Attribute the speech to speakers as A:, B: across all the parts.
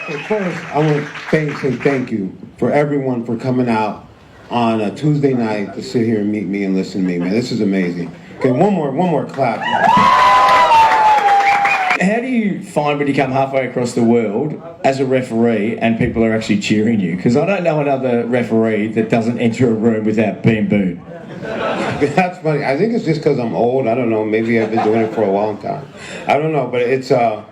A: First, I want to say thank you for everyone for coming out on a Tuesday night to sit here and meet me and listen to me, man. This is amazing. Okay, one more clap.
B: How do you find when you come halfway across the world as a referee and people are actually cheering you? Because I don't know another referee that doesn't enter a room without being booed.
A: That's funny. I think it's just because I'm old. I don't know. Maybe I've been doing it for a long time. I don't know, but it's a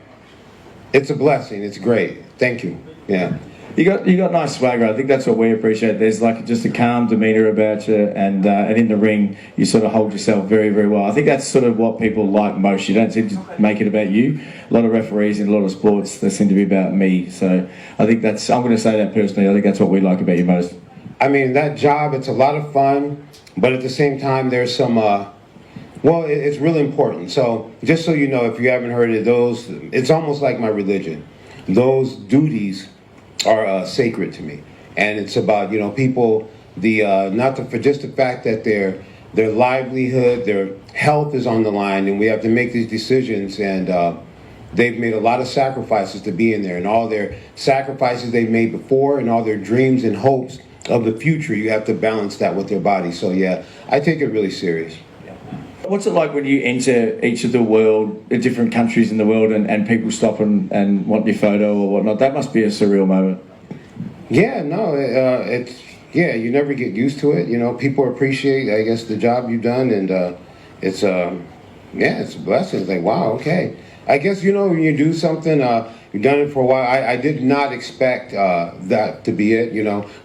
A: blessing. It's great. Thank you. Yeah.
B: You got nice swagger. I think that's what we appreciate. There's like just a calm demeanour about you, and in the ring you sort of hold yourself very, very well. I think that's sort of what people like most. You don't seem to make it about you. A lot of referees in a lot of sports, they seem to be about me. So I think I'm going to say that personally. I think that's what we like about you most.
A: I mean, that job, it's a lot of fun, but at the same time there's some well, it's really important. So just so you know, if you haven't heard it, it's almost like my religion. Those duties are sacred to me, and it's about people for just the fact that their livelihood, their health is on the line, and we have to make these decisions, and they've made a lot of sacrifices to be in there, and all their sacrifices they've made before, and all their dreams and hopes of the future, you have to balance that with their body. So yeah, I take it really serious.
B: What's it like when you enter each of the different countries in the world, and people stop and want your photo or whatnot? That must be a surreal moment.
A: Yeah, no, you never get used to it. People appreciate, I guess, the job you've done, and it's a blessing. It's like, wow, okay. I guess, when you do something, you've done it for a while. I did not expect that to be it.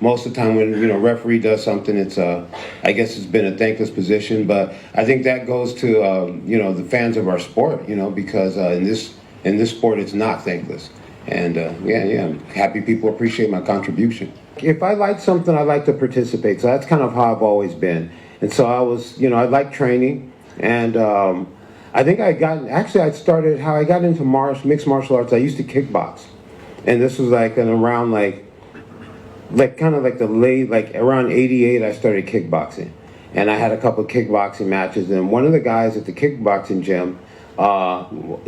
A: Most of the time when, referee does something, I guess it's been a thankless position. But I think that goes to, the fans of our sport, because in this sport, it's not thankless. And I'm happy people appreciate my contribution. If I like something, I like to participate. So that's kind of how I've always been. And so I like training, and I think how I got into mixed martial arts. I used to kickbox, and this was around around '88. I started kickboxing, and I had a couple of kickboxing matches. And one of the guys at the kickboxing gym,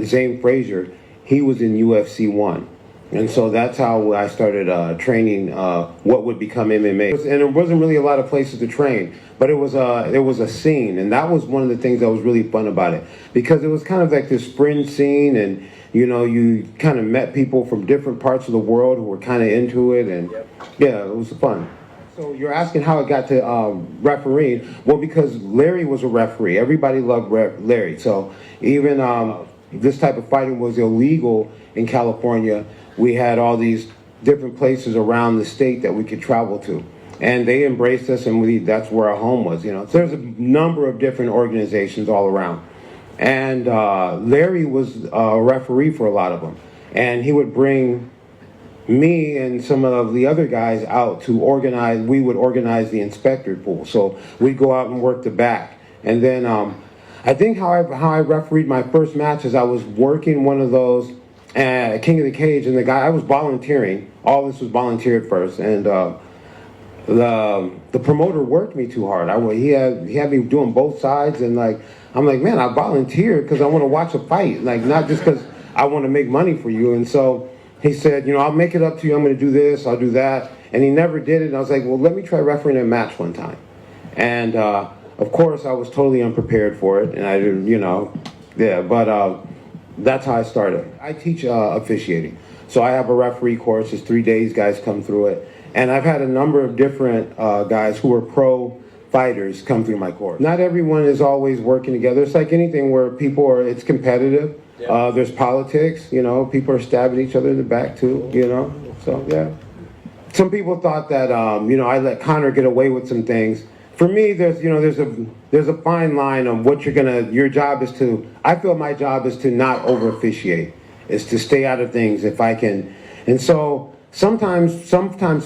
A: Zane Frazier, he was in UFC 1. And so that's how I started training what would become MMA. And there wasn't really a lot of places to train, but it was a scene, and that was one of the things that was really fun about it, because it was kind of like this fringe scene, and you kind of met people from different parts of the world who were kind of into it, and yeah, it was fun. So you're asking how I got to refereeing. Well, because Larry was a referee. Everybody loved Larry. So even this type of fighting was illegal in California. We had all these different places around the state that we could travel to, and they embraced us, and that's where our home was. So there's a number of different organizations all around, and Larry was a referee for a lot of them, and he would bring me and some of the other guys out to organize. We would organize the inspector pool, so we'd go out and work the back, and then I think how I refereed my first match is I was working one of those King of the Cage, and I was volunteering. All this was volunteer at first, and the promoter worked me too hard. He had me doing both sides, and I'm like, man, I volunteered because I want to watch a fight, not just because I want to make money for you. And so he said, I'll make it up to you. I'm going to do this, I'll do that, and he never did it. And I was like, well, let me try refereeing a match one time, and of course I was totally unprepared for it, and I didn't, but. That's how I started. I teach officiating. So I have a referee course. It's 3 days, guys come through it. And I've had a number of different guys who are pro fighters come through my course. Not everyone is always working together. It's like anything where it's competitive. Yeah. There's politics, people are stabbing each other in the back too, So, yeah. Some people thought that, I let Conor get away with some things. For me, there's a fine line on what your job is to, I feel my job is to not over officiate, is to stay out of things if I can. And so sometimes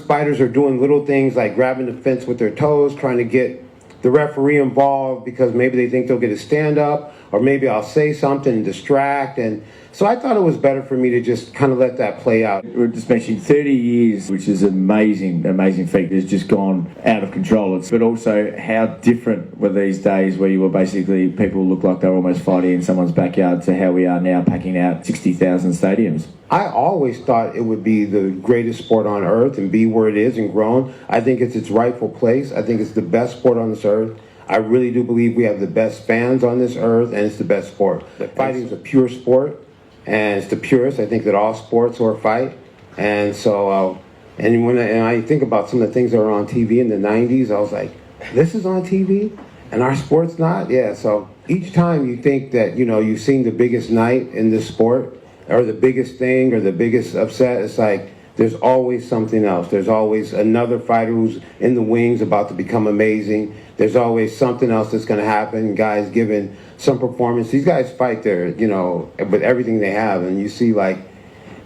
A: fighters are doing little things like grabbing the fence with their toes, trying to get the referee involved because maybe they think they'll get a stand up, or maybe I'll say something and distract. And so I thought it was better for me to just kind of let that play out.
B: We're just mentioning 30 years, which is amazing feat. It's just gone out of control. But also, how different were these days where you were basically, people look like they were almost fighting in someone's backyard to how we are now packing out 60,000 stadiums?
A: I always thought it would be the greatest sport on earth and be where it is and grown. I think it's its rightful place. I think it's the best sport on this earth. I really do believe we have the best fans on this earth, and it's the best sport. Fighting is a pure sport. And it's the purest. I think that all sports are a fight. And so, and I think about some of the things that were on TV in the 90s, I was like, this is on TV? And our sport's not? Yeah, so each time you think that, you know, you've seen the biggest night in this sport, or the biggest thing, or the biggest upset, it's like, there's always something else. There's always another fighter who's in the wings about to become amazing. There's always something else that's going to happen. Guys giving some performance. These guys fight their, you know, with everything they have, and you see like,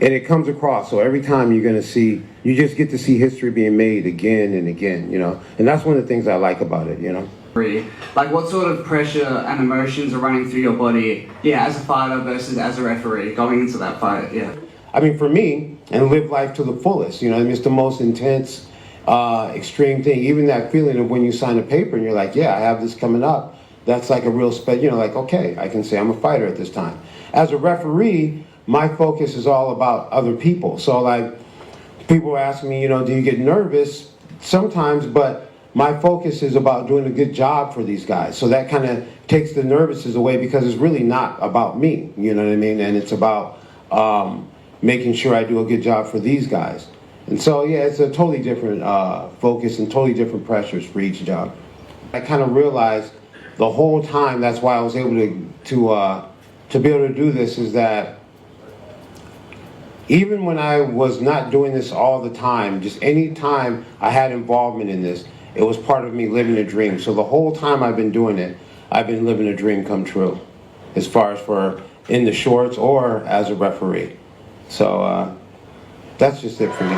A: and it comes across. So every time you're going to see, you just get to see history being made again and again, you know. And that's one of the things I like about it, you know.
C: Like, what sort of pressure and emotions are running through your body, yeah, as a fighter versus as a referee going into that fight, yeah?
A: I mean, for me, and live life to the fullest, you know, I mean, it's the most intense, extreme thing. Even that feeling of when you sign a paper and you're like, yeah, I have this coming up. That's like a real, you know, like, okay, I can say I'm a fighter at this time. As a referee, my focus is all about other people. So, like, people ask me, you know, do you get nervous? Sometimes, but my focus is about doing a good job for these guys. So that kind of takes the nervousness away, because it's really not about me, you know what I mean? And it's about making sure I do a good job for these guys. And so, yeah, it's a totally different focus and totally different pressures for each job. I kind of realized the whole time, that's why I was able to be able to do this, is that even when I was not doing this all the time, just any time I had involvement in this, it was part of me living a dream. So the whole time I've been doing it, I've been living a dream come true, as far as for in the shorts or as a referee. So that's just it for me.